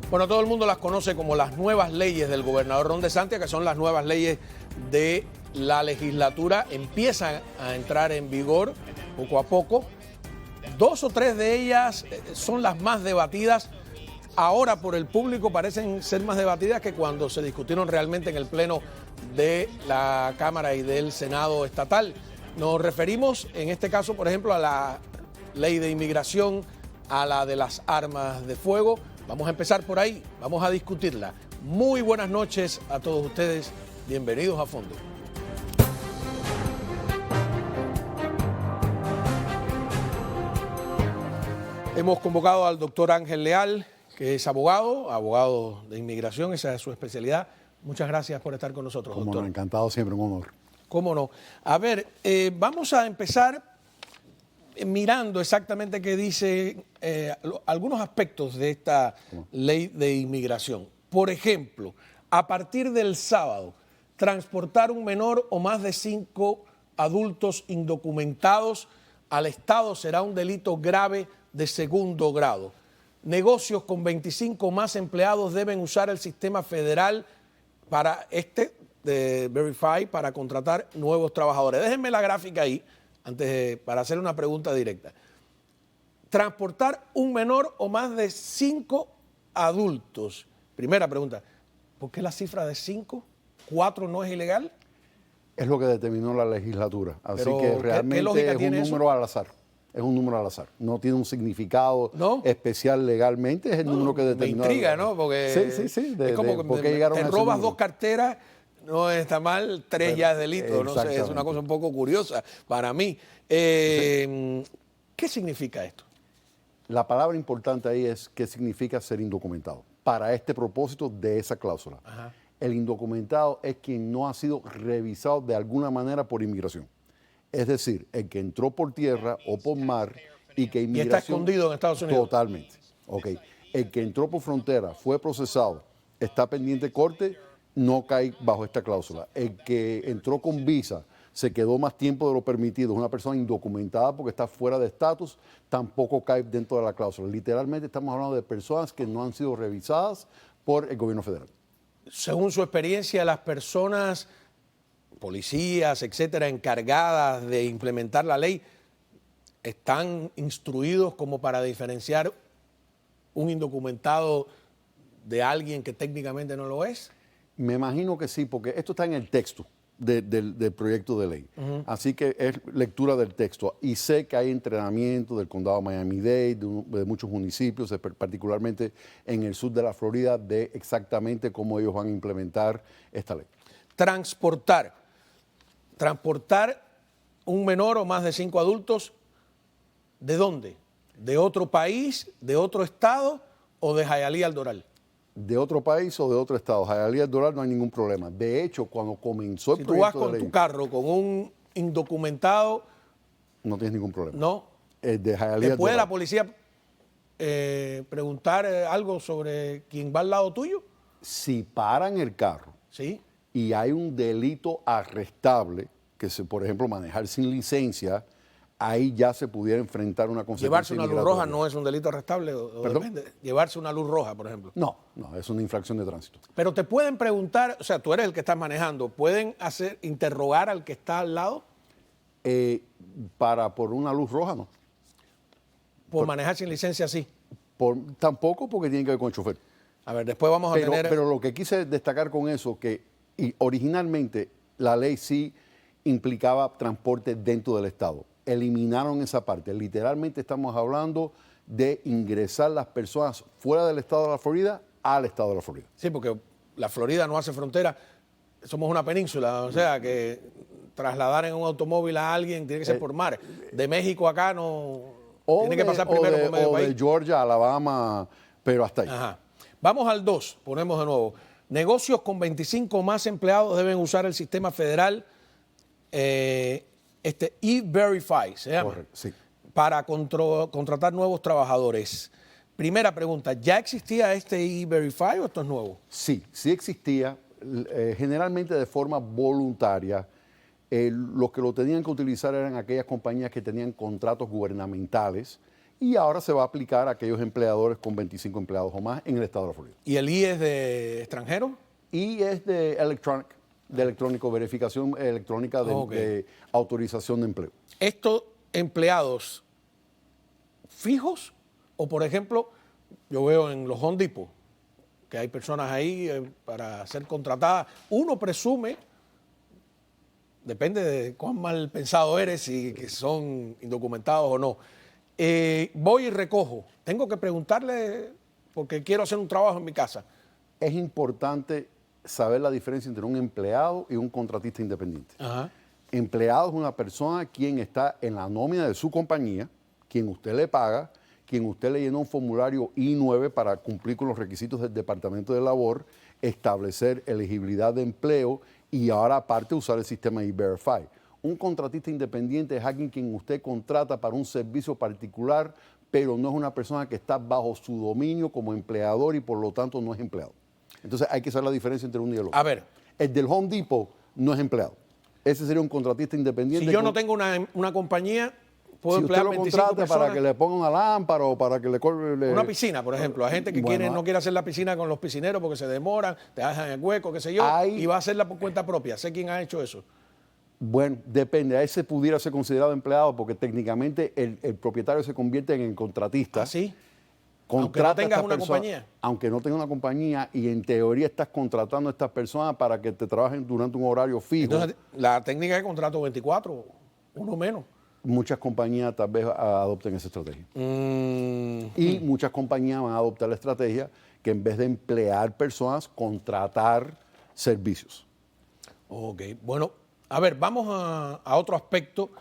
Bueno, todo el mundo las conoce como las nuevas leyes del gobernador Ron DeSantis, que son las nuevas leyes de la legislatura. Empiezan a entrar en vigor poco a poco. 2 o 3 de ellas son las más debatidas. Ahora por el público parecen ser más debatidas que cuando se discutieron realmente en el pleno de la Cámara y del Senado estatal. Nos referimos en este caso, por ejemplo, a la ley de inmigración, a la de las armas de fuego. Vamos a empezar por ahí, vamos a discutirla. Muy buenas noches a todos ustedes, bienvenidos a Fondo. Hemos convocado al doctor Ángel Leal, que es abogado de inmigración, esa es su especialidad. Muchas gracias por estar con nosotros, Como doctor. no, encantado, siempre un honor. Cómo no. A ver, vamos a empezar mirando exactamente qué dice algunos aspectos de esta ley de inmigración. Por ejemplo, a partir del sábado, transportar un menor o más de 5 adultos indocumentados al Estado será un delito grave de segundo grado. Negocios con 25 o más empleados deben usar el sistema federal para de Verify para contratar nuevos trabajadores. Déjenme la gráfica ahí para hacer una pregunta directa. Transportar un menor o más de 5 adultos. Primera pregunta, ¿por qué la cifra de 5? ¿4 no es ilegal? Es lo que determinó la legislatura. Así Pero, que realmente es un eso? número al azar. Es un número al azar. No tiene un significado ¿No? especial legalmente. Es el número que determinó. Me intriga, ¿no? Porque sí. es como que te robas 2 carteras, no está mal, 3 ya es delito. No sé, es una cosa un poco curiosa para mí. ¿Qué significa esto? La palabra importante ahí es qué significa ser indocumentado. Para este propósito de esa cláusula. Ajá. El indocumentado es quien no ha sido revisado de alguna manera por inmigración. Es decir, el que entró por tierra o por mar y que inmigración... Y está escondido en Estados Unidos. Totalmente. Okay. El que entró por frontera, fue procesado, está pendiente de corte, no cae bajo esta cláusula. El que entró con visa, se quedó más tiempo de lo permitido, es una persona indocumentada porque está fuera de estatus, tampoco cae dentro de la cláusula. Literalmente estamos hablando de personas que no han sido revisadas por el gobierno federal. Según su experiencia, las personas, policías, etcétera, encargadas de implementar la ley, ¿están instruidos como para diferenciar un indocumentado de alguien que técnicamente no lo es? Me imagino que sí, porque esto está en el texto del proyecto de ley. Así que es lectura del texto. Y sé que hay entrenamiento del condado de Miami-Dade, de muchos municipios, particularmente en el sur de la Florida, de exactamente cómo ellos van a implementar esta ley. Transportar un menor o más de 5 adultos, ¿de dónde? ¿De otro país, de otro estado o de Hialeah al Doral? De otro país o de otro estado. Hialeah al Doral no hay ningún problema. De hecho, cuando comenzó el proyecto de ley... Si tú vas con tu carro con un indocumentado... No tienes ningún problema. No. De Hialeah al ¿Te puede Doral. la policía preguntar algo sobre quién va al lado tuyo? Si paran el carro... Sí. Y hay un delito arrestable, que es, por ejemplo, manejar sin licencia, ahí ya se pudiera enfrentar una consecuencia. ¿Llevarse una luz roja no es un delito arrestable? ¿Perdón? ¿Llevarse una luz roja, por ejemplo? No, es una infracción de tránsito. Pero te pueden preguntar, o sea, tú eres el que estás manejando, ¿pueden interrogar al que está al lado? Por una luz roja, no. ¿Por manejar sin licencia, sí? Tampoco, porque tiene que ver con el chofer. A ver, después vamos a tener... Pero lo que quise destacar con eso, que originalmente la ley sí implicaba transporte dentro del estado. Eliminaron esa parte. Literalmente estamos hablando de ingresar las personas fuera del estado de la Florida al estado de la Florida. Sí, porque la Florida no hace frontera. Somos una península, o sea que trasladar en un automóvil a alguien tiene que ser por mar. De México acá no... Tiene que pasar primero por medio país. De Georgia, Alabama, pero hasta ahí. Ajá. Vamos al 2, ponemos de nuevo. Negocios con 25 o más empleados deben usar el sistema federal E-Verify, se llama, Correcto, sí. para contratar nuevos trabajadores. Primera pregunta, ¿ya existía este E-Verify o esto es nuevo? Sí existía, generalmente de forma voluntaria. Los que lo tenían que utilizar eran aquellas compañías que tenían contratos gubernamentales y ahora se va a aplicar a aquellos empleadores con 25 empleados o más en el estado de la Florida. ¿Y el I es de extranjero? Y es de electrónico, verificación electrónica de autorización de empleo. ¿Estos empleados fijos o, por ejemplo, yo veo en los Home Depot que hay personas ahí para ser contratadas? Uno presume, depende de cuán mal pensado eres, si que son indocumentados o no. Voy y recojo. Tengo que preguntarle porque quiero hacer un trabajo en mi casa. Es importante saber la diferencia entre un empleado y un contratista independiente. Ajá. Empleado es una persona quien está en la nómina de su compañía, quien usted le paga, quien usted le llena un formulario I-9 para cumplir con los requisitos del Departamento de Labor, establecer elegibilidad de empleo y ahora aparte usar el sistema E-Verify. Un contratista independiente es alguien quien usted contrata para un servicio particular, pero no es una persona que está bajo su dominio como empleador y por lo tanto no es empleado. Entonces hay que saber la diferencia entre uno y el otro. A ver. El del Home Depot no es empleado. Ese sería un contratista independiente. Si yo no tengo una compañía, puedo si emplear usted lo 25 contrata personas. para que le ponga una lámpara o para que le colgue... Una piscina, por ejemplo. Hay gente que no quiere hacer la piscina con los piscineros porque se demoran, te dejan el hueco, qué sé yo, y va a hacerla por cuenta propia. Sé quién ha hecho eso. Bueno, depende. A ese pudiera ser considerado empleado porque técnicamente el propietario se convierte en el contratista. ¿Ah, sí? Aunque no tengas una compañía. Aunque no tengas una compañía y en teoría estás contratando a estas personas para que te trabajen durante un horario fijo. Entonces, la técnica de contrato 24, uno menos. Muchas compañías tal vez adopten esa estrategia. Y muchas compañías van a adoptar la estrategia que en vez de emplear personas, contratar servicios. Ok, bueno, a ver, vamos a otro aspecto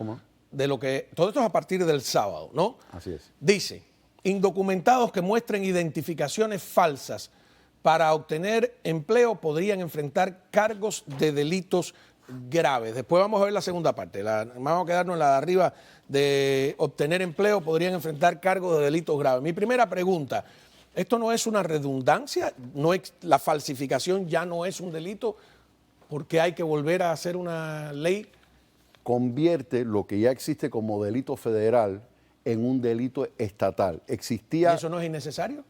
de lo que... Todo esto es a partir del sábado, ¿no? Así es. Dice, indocumentados que muestren identificaciones falsas para obtener empleo podrían enfrentar cargos de delitos graves. Después vamos a ver la segunda parte. Vamos a quedarnos en la de arriba de obtener empleo, podrían enfrentar cargos de delitos graves. Mi primera pregunta, ¿esto no es una redundancia? ¿La falsificación ya no es un delito? ¿Porque hay que volver a hacer una ley? Convierte lo que ya existe como delito federal en un delito estatal. Existía... ¿Y eso no es innecesario?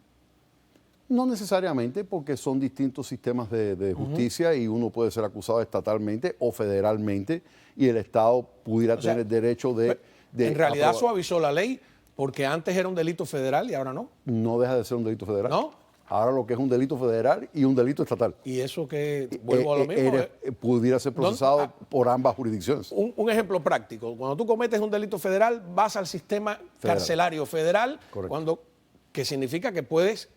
No necesariamente, porque son distintos sistemas de justicia y uno puede ser acusado estatalmente o federalmente y el Estado pudiera tener el derecho de en realidad aprobar. suavizó la ley porque antes era un delito federal y ahora no. No deja de ser un delito federal. ¿No? Ahora lo que es un delito federal y un delito estatal. Y eso que, vuelvo a lo mismo. Pudiera ser procesado por ambas jurisdicciones. Un ejemplo práctico. Cuando tú cometes un delito federal, vas al sistema carcelario federal, que significa que puedes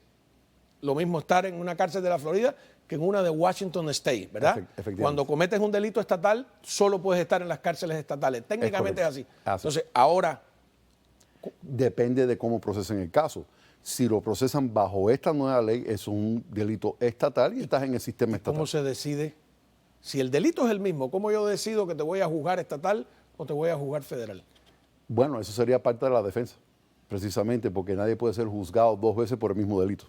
lo mismo estar en una cárcel de la Florida que en una de Washington State, ¿verdad? Efectivamente. Cuando cometes un delito estatal, solo puedes estar en las cárceles estatales. Técnicamente es así. Entonces, ahora... Depende de cómo procesen el caso. Si lo procesan bajo esta nueva ley, es un delito estatal y estás en el sistema estatal. ¿Cómo se decide? Si el delito es el mismo, ¿cómo yo decido que te voy a juzgar estatal o te voy a juzgar federal? Bueno, eso sería parte de la defensa, precisamente porque nadie puede ser juzgado dos veces por el mismo delito.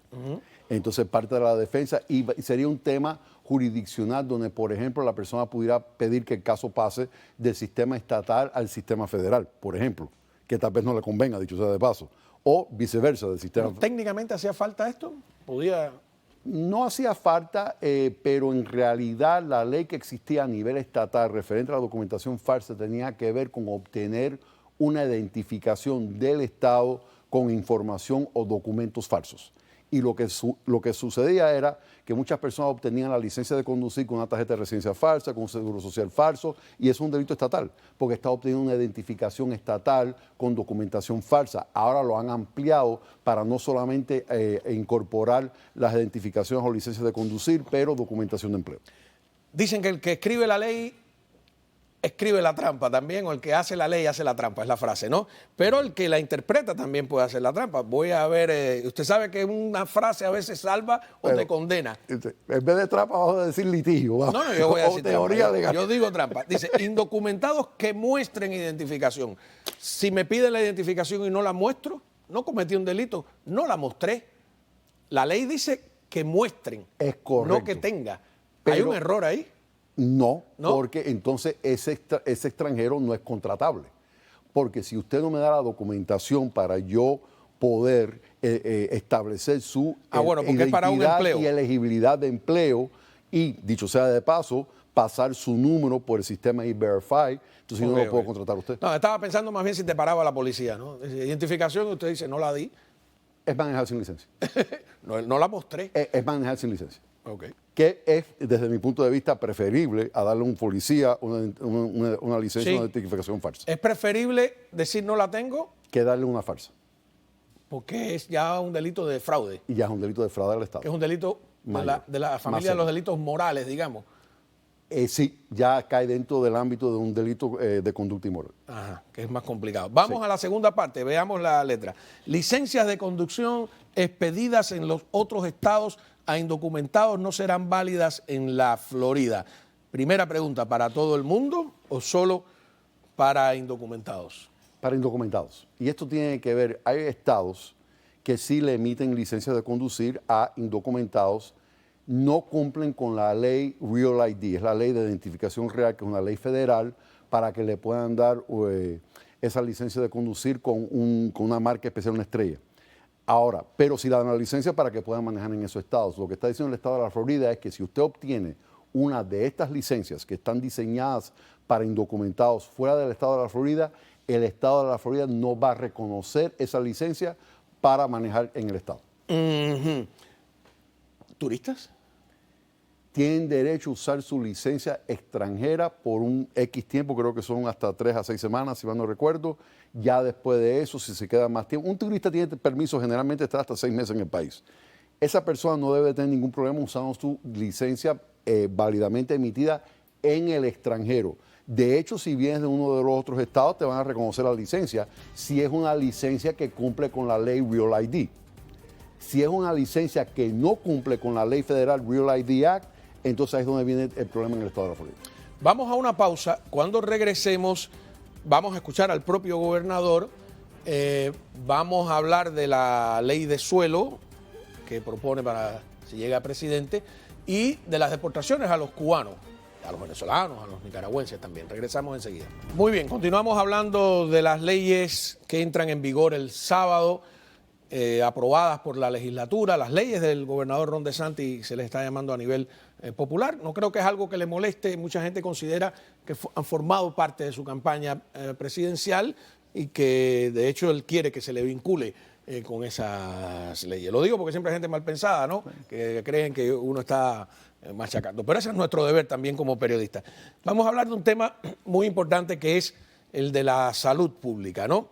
Entonces, parte de la defensa y sería un tema jurisdiccional donde, por ejemplo, la persona pudiera pedir que el caso pase del sistema estatal al sistema federal, por ejemplo, que tal vez no le convenga, dicho sea de paso, o viceversa del sistema. ¿Pero técnicamente hacía falta esto? No hacía falta, pero en realidad la ley que existía a nivel estatal referente a la documentación falsa tenía que ver con obtener una identificación del Estado con información o documentos falsos. Y lo que sucedía era que muchas personas obtenían la licencia de conducir con una tarjeta de residencia falsa, con un seguro social falso, y es un delito estatal, porque está obteniendo una identificación estatal con documentación falsa. Ahora lo han ampliado para no solamente incorporar las identificaciones o licencias de conducir, pero documentación de empleo. Dicen que el que escribe la ley escribe la trampa también, o el que hace la ley hace la trampa, es la frase, ¿no? Pero el que la interpreta también puede hacer la trampa. Voy a ver, usted sabe que una frase a veces salva o te condena. En vez de trampa vamos a decir litigio. No, yo voy a decir teoría trampa. legal. Yo digo trampa. Dice, indocumentados que muestren identificación. Si me piden la identificación y no la muestro, no cometí un delito, no la mostré. La ley dice que muestren, es correcto, no que tenga. Pero, ¿hay un error ahí? No, porque entonces ese extranjero no es contratable. Porque si usted no me da la documentación para yo poder establecer su bueno, porque es para un identidad empleo. y elegibilidad de empleo y, dicho sea de paso, pasar su número por el sistema E-Verify. Entonces yo no lo puedo contratar a usted. No, estaba pensando más bien si te paraba la policía, ¿no? Identificación, usted dice, no la di. Es manejar sin licencia. No la mostré. Es manejar sin licencia. Ok. Que es, desde mi punto de vista, preferible a darle a un policía una licencia, Sí. una identificación falsa, Es preferible decir no la tengo que darle una falsa. porque es ya un delito de fraude, Y ya es un delito de fraude al Estado. que es un delito Mayor. de la Más familia de serio. los delitos morales, digamos. Sí, ya cae dentro del ámbito de un delito de conducta inmoral. Ajá, que es más complicado. Vamos Sí. a la segunda parte, veamos la letra. Licencias de conducción expedidas en los otros estados a indocumentados no serán válidas en la Florida. Primera pregunta, ¿para todo el mundo o solo para indocumentados? Para indocumentados. Y esto tiene que ver, hay estados que sí le emiten licencias de conducir a indocumentados, no cumplen con la ley Real ID, es la ley de identificación real, que es una ley federal, para que le puedan dar esa licencia de conducir con una marca especial, una estrella. Ahora, pero si le dan la licencia para que puedan manejar en esos estados. Lo que está diciendo el estado de la Florida es que si usted obtiene una de estas licencias que están diseñadas para indocumentados fuera del estado de la Florida, el estado de la Florida no va a reconocer esa licencia para manejar en el estado. ¿Turistas? Tienen derecho a usar su licencia extranjera por un X tiempo, creo que son hasta 3 a 6 semanas, si mal no recuerdo. Ya después de eso, si se queda más tiempo, un turista tiene permiso generalmente de estar hasta 6 meses en el país. Esa persona no debe tener ningún problema usando su licencia válidamente emitida en el extranjero. De hecho, si vienes de uno de los otros estados, te van a reconocer la licencia si es una licencia que cumple con la ley Real ID. Si es una licencia que no cumple con la ley federal Real ID Act, entonces ahí es donde viene el problema en el estado de la Florida. Vamos a una pausa. Cuando regresemos, vamos a escuchar al propio gobernador. Vamos a hablar de la ley de suelo que propone para si llega a presidente y de las deportaciones a los cubanos, a los venezolanos, a los nicaragüenses también. Regresamos enseguida. Muy bien, continuamos hablando de las leyes que entran en vigor el sábado. Aprobadas por la legislatura, las leyes del gobernador Ron DeSantis se les está llamando a nivel popular. No creo que es algo que le moleste. Mucha gente considera que han formado parte de su campaña presidencial y que de hecho él quiere que se le vincule con esas leyes. Lo digo porque siempre hay gente mal pensada, ¿no? Que creen que uno está machacando. Pero ese es nuestro deber también como periodistas. Vamos a hablar de un tema muy importante que es el de la salud pública, ¿no?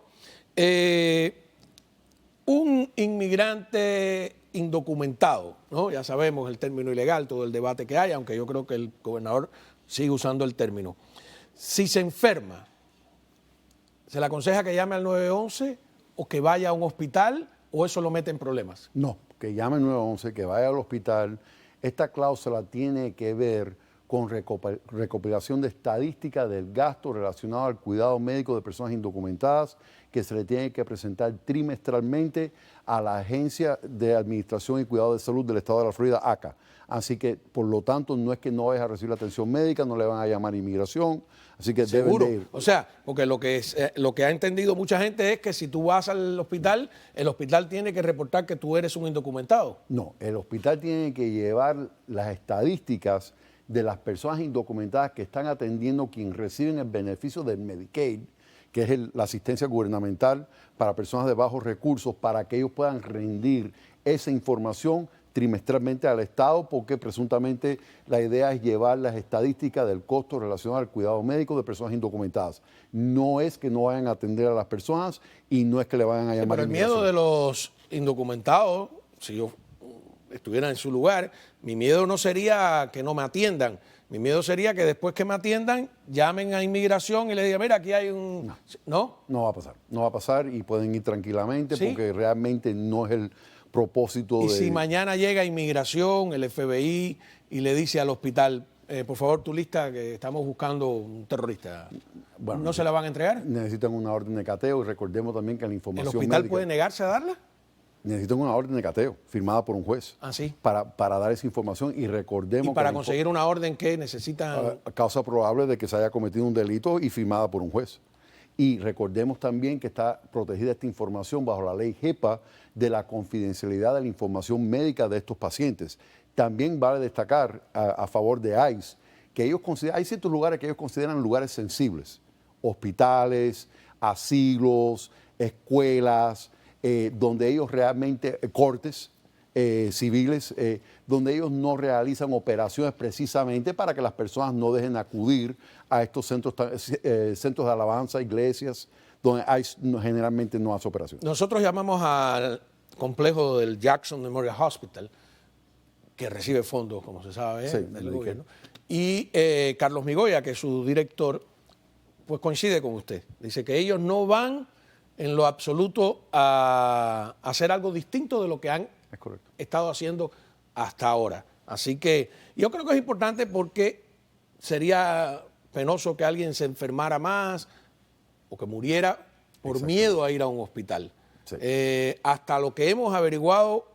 Un inmigrante indocumentado, ¿no? Ya sabemos el término ilegal, todo el debate que hay, aunque yo creo que el gobernador sigue usando el término. Si se enferma, ¿se le aconseja que llame al 911 o que vaya a un hospital o eso lo mete en problemas? No, que llame al 911, que vaya al hospital. Esta cláusula tiene que ver con recopilación de estadísticas del gasto relacionado al cuidado médico de personas indocumentadas que se le tiene que presentar trimestralmente a la Agencia de Administración y Cuidado de Salud del Estado de la Florida, ACA. Así que, por lo tanto, no es que no vaya a recibir la atención médica, no le van a llamar inmigración, así que Seguro. deben de ir. O sea, porque lo que ha entendido mucha gente es que si tú vas al hospital, el hospital tiene que reportar que tú eres un indocumentado. No, el hospital tiene que llevar las estadísticas de las personas indocumentadas que están atendiendo quien reciben el beneficio del Medicaid, que es la asistencia gubernamental para personas de bajos recursos, para que ellos puedan rendir esa información trimestralmente al Estado, porque presuntamente la idea es llevar las estadísticas del costo relacionado al cuidado médico de personas indocumentadas. No es que no vayan a atender a las personas y no es que le vayan a llamar. Pero el miedo de los indocumentados, si yo estuviera en su lugar, mi miedo no sería que no me atiendan. Mi miedo sería que después que me atiendan, llamen a inmigración y le digan, mira, aquí hay un... ¿No? No va a pasar. No va a pasar y pueden ir tranquilamente ¿Sí? porque realmente no es el propósito Y de... si mañana llega inmigración, el FBI, y le dice al hospital, por favor, tu lista, que estamos buscando un terrorista, Bueno, ¿no se la van a entregar? Necesitan una orden de cateo y recordemos también que la ¿El información hospital médica... puede negarse a darla? Necesitan una orden de cateo firmada por un juez. Ah, sí. Para dar esa información y recordemos Y para que conseguir una orden que necesitan... a causa probable de que se haya cometido un delito y firmada por un juez. Y recordemos también que está protegida esta información bajo la ley HIPAA de la confidencialidad de la información médica de estos pacientes. También vale destacar a favor de ICE que ellos consideran, hay ciertos lugares que ellos consideran lugares sensibles, hospitales, asilos, escuelas, donde ellos realmente, cortes civiles, donde ellos no realizan operaciones precisamente para que las personas no dejen acudir a estos centros de alabanza, iglesias, donde generalmente no hace operaciones. Nosotros llamamos al complejo del Jackson Memorial Hospital, que recibe fondos, como se sabe, Sí, del gobierno. Y Carlos Migoya, que es su director, pues coincide con usted. Dice que ellos no van en lo absoluto a hacer algo distinto de lo que han estado haciendo hasta ahora. Así que yo creo que es importante porque sería penoso que alguien se enfermara más o que muriera por miedo a ir a un hospital. Sí. Hasta lo que hemos averiguado,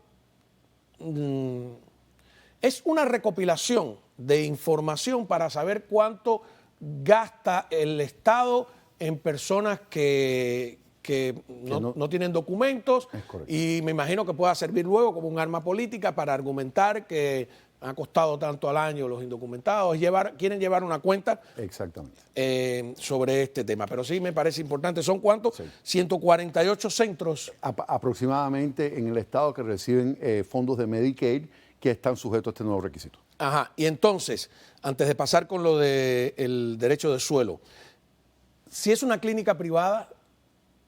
es una recopilación de información para saber cuánto gasta el Estado en personas que no tienen documentos, y me imagino que pueda servir luego como un arma política para argumentar que ha costado tanto al año los indocumentados, quieren llevar una cuenta sobre este tema. Pero sí me parece importante. ¿Son cuántos? Sí. 148 centros. Aproximadamente en el estado que reciben fondos de Medicaid que están sujetos a este nuevo requisito. Ajá. Y entonces, antes de pasar con lo del derecho de suelo, si es una clínica privada,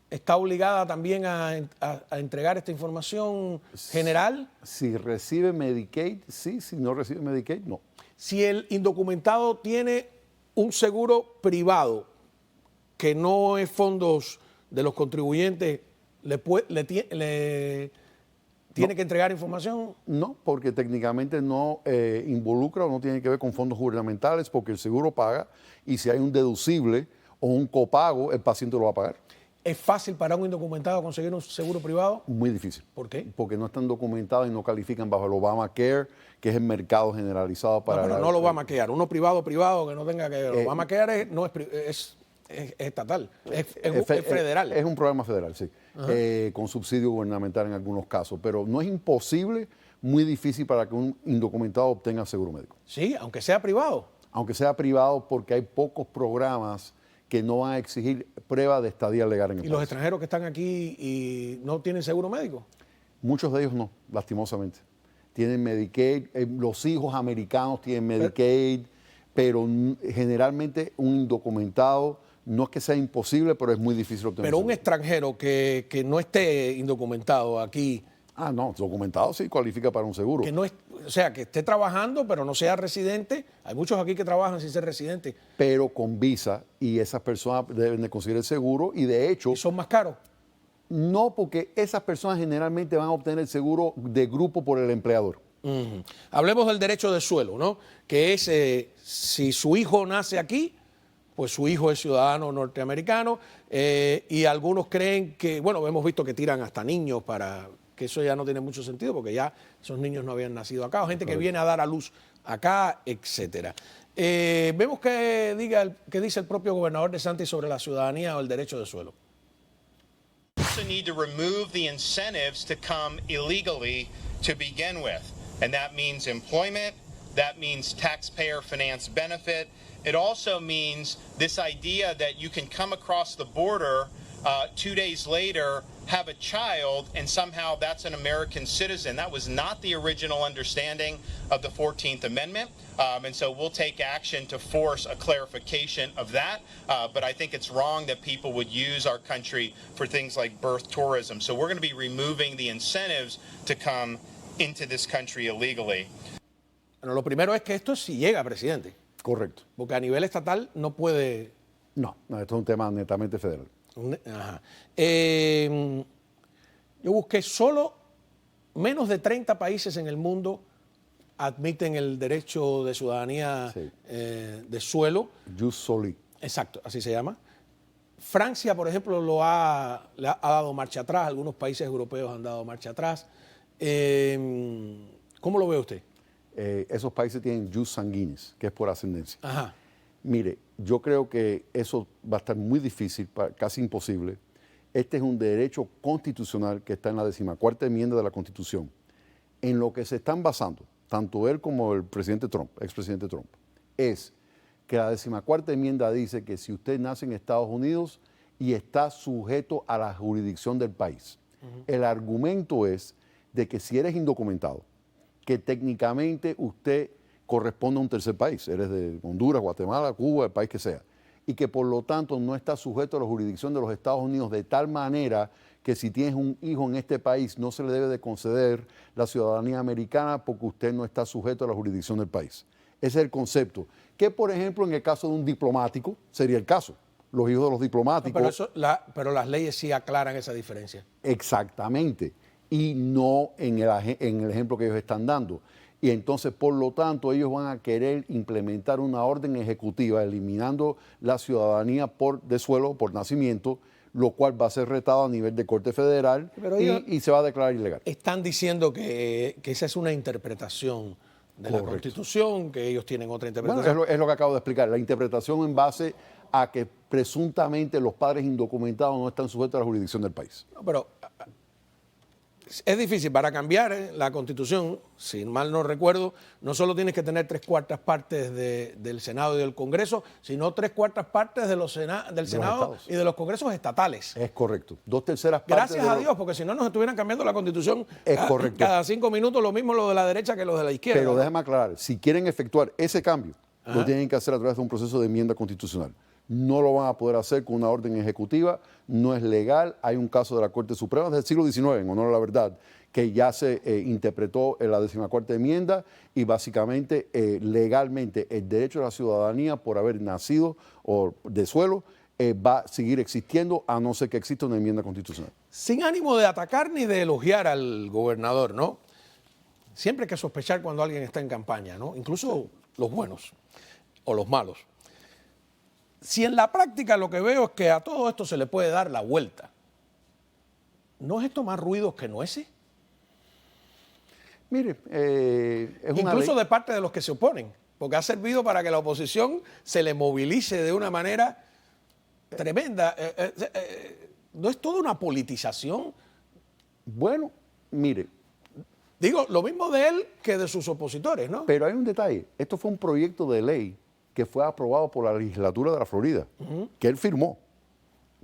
¿está obligada también a entregar esta información general? Si recibe Medicaid, sí. Si no recibe Medicaid, no. Si el indocumentado tiene un seguro privado que no es fondos de los contribuyentes, ¿tiene que entregar información? No, porque técnicamente no involucra o no tiene que ver con fondos gubernamentales, porque el seguro paga, y si hay un deducible o un copago, el paciente lo va a pagar. ¿Es fácil para un indocumentado conseguir un seguro privado? Muy difícil. ¿Por qué? Porque no están documentados y no califican bajo el Obamacare, que es el mercado generalizado para... No, pero no lo Obamacare. Uno privado que no tenga que ver. El Obamacare es estatal, es federal. Es un programa federal, sí. Con subsidio gubernamental en algunos casos. Pero no es imposible, muy difícil para que un indocumentado obtenga seguro médico. Sí, aunque sea privado. Aunque sea privado, porque hay pocos programas que no van a exigir prueba de estadía legal en el país. ¿Y los extranjeros que están aquí y no tienen seguro médico? Muchos de ellos no, lastimosamente. Tienen Medicaid, los hijos americanos tienen Medicaid, pero generalmente un indocumentado, no es que sea imposible, pero es muy difícil obtener. Pero un extranjero que no esté indocumentado aquí... Ah, no, documentado sí cualifica para un seguro. Que no es, o sea, que esté trabajando, pero no sea residente. Hay muchos aquí que trabajan sin ser residentes. Pero con visa, y esas personas deben de conseguir el seguro, y de hecho... ¿Y son más caros? No, porque esas personas generalmente van a obtener el seguro de grupo por el empleador. Hablemos del derecho de suelo, ¿no? Que es, si su hijo nace aquí, pues su hijo es ciudadano norteamericano, y algunos creen que, bueno, hemos visto que tiran hasta niños que eso ya no tiene mucho sentido porque ya esos niños no habían nacido acá, o gente que viene a dar a luz acá, etcétera. Vemos que dice el propio gobernador DeSantis sobre la ciudadanía o el derecho de suelo. We also need to remove the incentives to come illegally to begin with, and that means employment, that means taxpayer finance benefit. It also means this idea that you can come across the border 2 days later, have a child, and somehow that's an American citizen. That was not the original understanding of the 14th Amendment, and so we'll take action to force a clarification of that, but I think it's wrong that people would use our country for things like birth tourism. So we're going to be removing the incentives to come into this country illegally. Bueno, lo primero es que esto si llega, presidente. Correcto. Porque a nivel estatal no puede... No, esto es un tema netamente federal. Ajá. Yo busqué solo menos de 30 países en el mundo admiten el derecho de ciudadanía de suelo. Jus soli. Exacto, así se llama. Francia, por ejemplo, le ha dado marcha atrás. Algunos países europeos han dado marcha atrás. ¿Cómo lo ve usted? Esos países tienen jus sanguinis, que es por ascendencia. Ajá. Mire, yo creo que eso va a estar muy difícil, casi imposible. Este es un derecho constitucional que está en la 14ª enmienda de la Constitución, en lo que se están basando, tanto él como el presidente Trump, expresidente Trump, es que la 14ª enmienda dice que si usted nace en Estados Unidos y está sujeto a la jurisdicción del país, el argumento es de que si eres indocumentado, que técnicamente usted corresponde a un tercer país, eres de Honduras, Guatemala, Cuba, el país que sea, y que por lo tanto no está sujeto a la jurisdicción de los Estados Unidos de tal manera que si tienes un hijo en este país no se le debe de conceder la ciudadanía americana porque usted no está sujeto a la jurisdicción del país. Ese es el concepto. Que, por ejemplo, en el caso de un diplomático, sería el caso. Los hijos de los diplomáticos... Pero las leyes sí aclaran esa diferencia. Exactamente. Y no en el ejemplo que ellos están dando. Y entonces, por lo tanto, ellos van a querer implementar una orden ejecutiva eliminando la ciudadanía de suelo, por nacimiento, lo cual va a ser retado a nivel de Corte Federal y se va a declarar ilegal. Están diciendo que esa es una interpretación de la Constitución, que ellos tienen otra interpretación. Bueno, es lo que acabo de explicar. La interpretación en base a que presuntamente los padres indocumentados no están sujetos a la jurisdicción del país. No, pero es difícil. Para cambiar la Constitución, si mal no recuerdo, no solo tienes que tener 3/4 partes del Senado y del Congreso, sino 3/4 partes del Senado y de los Congresos estatales. Es correcto. 2/3 partes. Gracias a Dios, porque si no nos estuvieran cambiando la Constitución cada 5 minutos, lo mismo lo de la derecha que lo de la izquierda. Pero déjame aclarar, si quieren efectuar ese cambio, lo tienen que hacer a través de un proceso de enmienda constitucional. No lo van a poder hacer con una orden ejecutiva, no es legal. Hay un caso de la Corte Suprema del siglo XIX, en honor a la verdad, que ya se interpretó en la 14ª enmienda y básicamente legalmente el derecho a la ciudadanía por haber nacido o de suelo va a seguir existiendo a no ser que exista una enmienda constitucional. Sin ánimo de atacar ni de elogiar al gobernador, ¿no? Siempre hay que sospechar cuando alguien está en campaña, ¿no? Incluso los buenos o los malos. Si en la práctica lo que veo es que a todo esto se le puede dar la vuelta, ¿no es esto más ruidos que nueces? Mire, es una incluso ley. de parte de los que se oponen, porque ha servido para que la oposición se le movilice de una manera tremenda. ¿No es toda una politización? Bueno, mire. Digo, lo mismo de él que de sus opositores, ¿no? Pero hay un detalle. Esto fue un proyecto de ley que fue aprobado por la legislatura de la Florida, que él firmó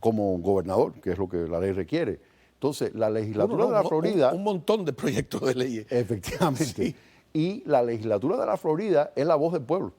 como gobernador, que es lo que la ley requiere. Entonces, la legislatura de la Florida... Un montón de proyectos de leyes. Efectivamente. Sí. Y la legislatura de la Florida es la voz del pueblo.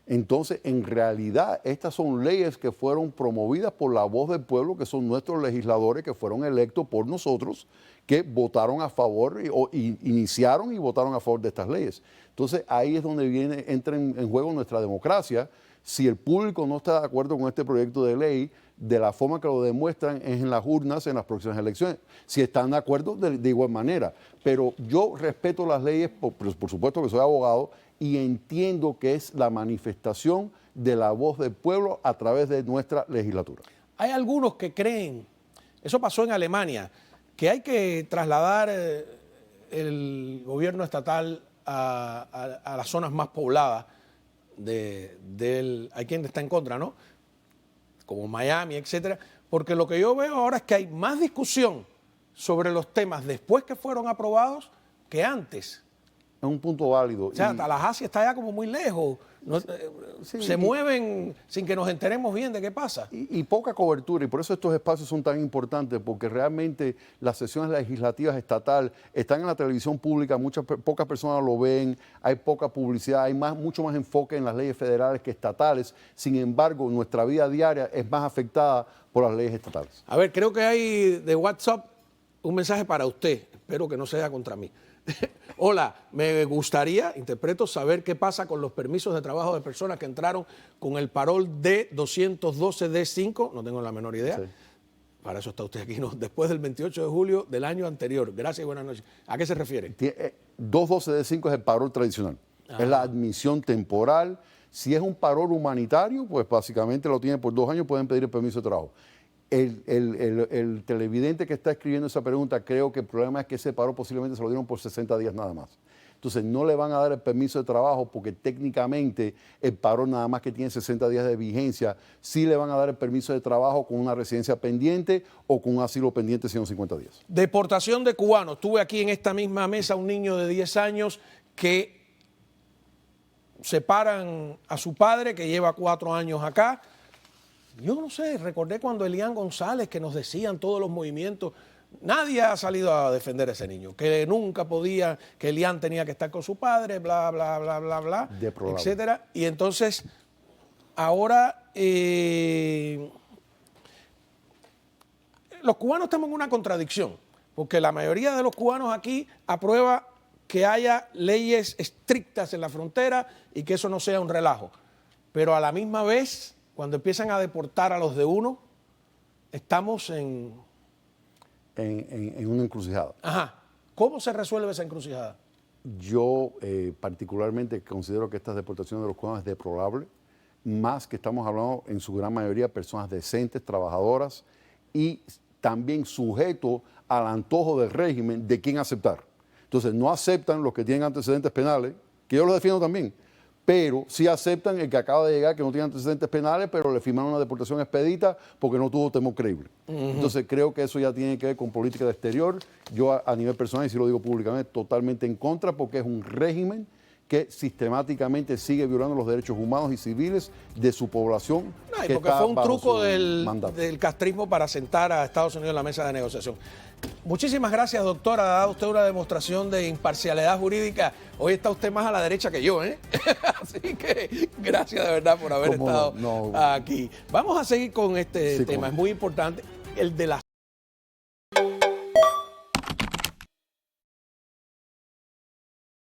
Entonces, en realidad, estas son leyes que fueron promovidas por la voz del pueblo, que son nuestros legisladores, que fueron electos por nosotros, que votaron a favor o iniciaron y votaron a favor de estas leyes. Entonces, ahí es donde entra en juego nuestra democracia. Si el público no está de acuerdo con este proyecto de ley, de la forma que lo demuestran es en las urnas en las próximas elecciones. Si están de acuerdo, de igual manera. Pero yo respeto las leyes, por supuesto que soy abogado, y entiendo que es la manifestación de la voz del pueblo a través de nuestra legislatura. Hay algunos que creen, eso pasó en Alemania, que hay que trasladar el gobierno estatal a las zonas más pobladas hay quien está en contra, ¿no? Como Miami, etcétera, porque lo que yo veo ahora es que hay más discusión sobre los temas después que fueron aprobados que antes. Es un punto válido. O sea, Tallahassee está ya como muy lejos. Se mueven sin que nos enteremos bien de qué pasa. Y poca cobertura, y por eso estos espacios son tan importantes, porque realmente las sesiones legislativas estatal están en la televisión pública, pocas personas lo ven, hay poca publicidad, hay mucho más enfoque en las leyes federales que estatales. Sin embargo, nuestra vida diaria es más afectada por las leyes estatales. A ver, creo que hay de WhatsApp un mensaje para usted. Espero que no sea contra mí. Hola, me gustaría, interpreto, saber qué pasa con los permisos de trabajo de personas que entraron con el parol D212D5, no tengo la menor idea. Sí. Para eso está usted aquí, ¿no? Después del 28 de julio del año anterior. Gracias y buenas noches. ¿A qué se refiere? 212D5 es el parol tradicional. Es la admisión temporal. Si es un parol humanitario, pues básicamente lo tienen por 2 años, pueden pedir el permiso de trabajo. El televidente que está escribiendo esa pregunta, creo que el problema es que ese paro posiblemente se lo dieron por 60 días nada más. Entonces no le van a dar el permiso de trabajo porque técnicamente el paro nada más que tiene 60 días de vigencia. Sí le van a dar el permiso de trabajo con una residencia pendiente o con un asilo pendiente 150 días. Deportación de cubanos. Tuve aquí en esta misma mesa un niño de 10 años que separan a su padre, que lleva 4 años acá. Yo no sé, recordé cuando Elian González, que nos decían todos los movimientos, nadie ha salido a defender a ese niño, que nunca podía, que Elian tenía que estar con su padre, bla, bla, bla, bla, bla, Deplorable. etcétera. Y entonces, ahora, los cubanos estamos en una contradicción, porque la mayoría de los cubanos aquí aprueba que haya leyes estrictas en la frontera y que eso no sea un relajo. Pero a la misma vez, cuando empiezan a deportar a los de uno, estamos en una encrucijada. Ajá. ¿Cómo se resuelve esa encrucijada? Yo particularmente considero que estas deportaciones de los cubanos es deplorable, más que estamos hablando en su gran mayoría de personas decentes, trabajadoras y también sujetos al antojo del régimen de quién aceptar. Entonces no aceptan los que tienen antecedentes penales, que yo los defiendo también, pero sí aceptan el que acaba de llegar, que no tiene antecedentes penales, pero le firmaron una deportación expedita porque no tuvo temor creíble. Entonces creo que eso ya tiene que ver con política de exterior. Yo a nivel personal, y si lo digo públicamente, totalmente en contra, porque es un régimen que sistemáticamente sigue violando los derechos humanos y civiles de su población. No, y que porque está fue un bajo truco su mandato. del castrismo para sentar a Estados Unidos en la mesa de negociación. Muchísimas gracias, doctora. Ha dado usted una demostración de imparcialidad jurídica. Hoy está usted más a la derecha que yo, ¿eh? Así que gracias de verdad por haber estado aquí. Vamos a seguir con este tema. Es muy importante, el de la